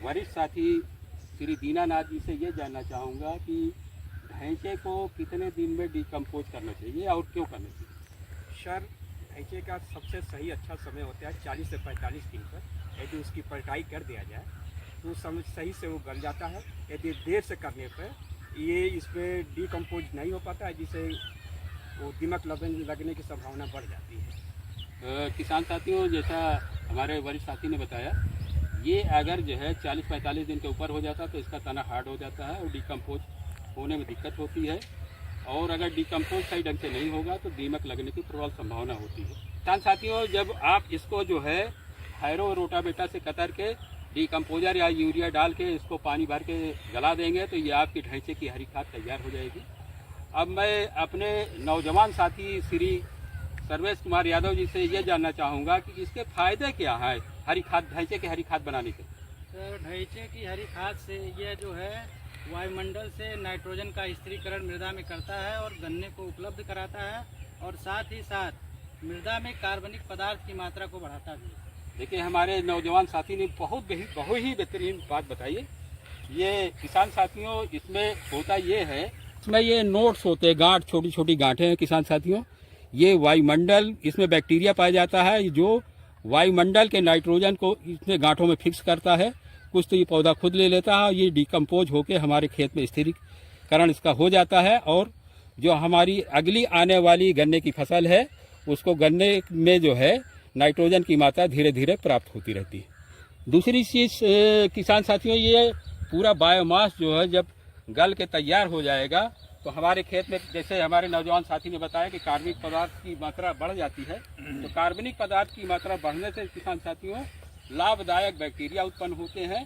वरिष्ठ साथी श्री दीनानाथ जी से ये जानना चाहूँगा कि ढैंचे को कितने दिन में डिकम्पोज करना चाहिए और क्यों करना चाहिए? सर, ढैंचे का सबसे सही अच्छा समय होता है 40 से 45 दिन पर। यदि उसकी पलटाई कर दिया जाए तो समय सही से वो गल जाता है। यदि देर से करने पर ये इस पर डिकम्पोज नहीं हो पाता है, जिससे वो दीमक लगने की संभावना बढ़ जाती है। किसान साथियों, जैसा हमारे वरिष्ठ साथी ने बताया, ये अगर जो है 40-45 दिन के ऊपर हो जाता है तो इसका तना हार्ड हो जाता है और डिकम्पोज होने में दिक्कत होती है। और अगर डिकम्पोज सही ढंग से नहीं होगा तो दीमक लगने की प्रबल संभावना होती है। किसान साथियों, जब आप इसको जो है हैरो रोटावेटर से कतर के डिकम्पोजर या यूरिया डाल के इसको पानी भर के गला देंगे तो ये आपकी ढैंचे की हरी खाद तैयार हो जाएगी। अब मैं अपने नौजवान साथी श्री सर्वेश कुमार यादव जी से ये जानना चाहूँगा कि इसके फायदे क्या हैं हरी खाद, ढैंचे की हरी खाद बनाने के? तो ढैंचे की हरी खाद से ये जो है वायुमंडल से नाइट्रोजन का स्थिरीकरण मृदा में करता है और गन्ने को उपलब्ध कराता है, और साथ ही साथ मृदा में कार्बनिक पदार्थ की मात्रा को बढ़ाता भी है। देखिए, हमारे नौजवान साथी ने बहुत ही बेहतरीन बात बताई है। ये किसान साथियों, इसमें होता ये है, इसमें ये नोट्स होते हैं, गांठ, छोटी छोटी गांठें हैं किसान साथियों। ये वायुमंडल, इसमें बैक्टीरिया पाया जाता है जो वायुमंडल के नाइट्रोजन को इसमें गांठों में फिक्स करता है। कुछ तो ये पौधा खुद ले लेता है, ये डिकम्पोज होकर हमारे खेत में स्थिरीकरण इसका हो जाता है, और जो हमारी अगली आने वाली गन्ने की फसल है उसको गन्ने में जो है नाइट्रोजन की मात्रा धीरे धीरे प्राप्त होती रहती है। दूसरी चीज़ किसान साथियों, ये पूरा बायोमास जो है जब गल के तैयार हो जाएगा तो हमारे खेत में, जैसे हमारे नौजवान साथी ने बताया कि कार्बनिक पदार्थ की मात्रा बढ़ जाती है, तो कार्बनिक पदार्थ की मात्रा बढ़ने से किसान साथियों लाभदायक बैक्टीरिया उत्पन्न होते हैं,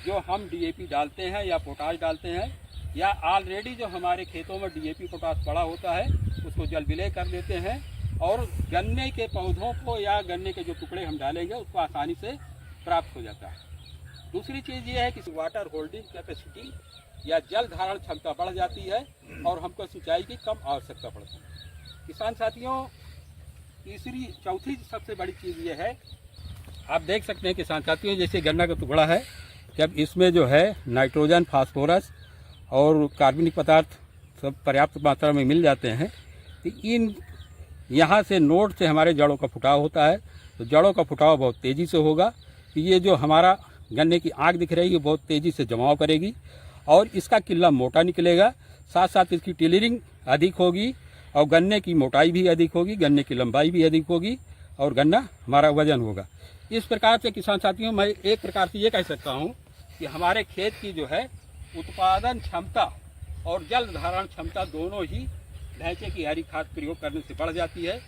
जो हम डीएपी डालते हैं या पोटाश डालते हैं, या ऑलरेडी जो हमारे खेतों में डीएपी पोटाश पड़ा होता है उसको जल विलय कर देते हैं, और गन्ने के पौधों को या गन्ने के जो टुकड़े हम डालेंगे उसको आसानी से प्राप्त हो जाता है। दूसरी चीज़ ये है कि वाटर होल्डिंग कैपेसिटी या जल धारण क्षमता बढ़ जाती है और हमको सिंचाई की कम आवश्यकता पड़ती है। किसान साथियों, चौथी सबसे बड़ी चीज़ ये है, आप देख सकते हैं किसान साथियों, जैसे गन्ना का टुकड़ा है, जब इसमें जो है नाइट्रोजन, फास्फोरस और कार्बनिक पदार्थ सब पर्याप्त मात्रा में मिल जाते हैं, तो इन यहाँ से नोड से हमारे जड़ों का फुटाव होता है, तो जड़ों का फुटाव बहुत तेज़ी से होगा। तो ये जो हमारा गन्ने की आँख दिख रही है बहुत तेज़ी से जमाव करेगी और इसका किल्ला मोटा निकलेगा, साथ साथ इसकी टिलरिंग अधिक होगी और गन्ने की मोटाई भी अधिक होगी, गन्ने की लंबाई भी अधिक होगी और गन्ना हमारा वजन होगा। इस प्रकार से किसान साथियों, मैं एक प्रकार से ये कह सकता हूँ कि हमारे खेत की जो है उत्पादन क्षमता और जल धारण क्षमता दोनों ही ढैंचे की हरी खाद प्रयोग करने से बढ़ जाती है।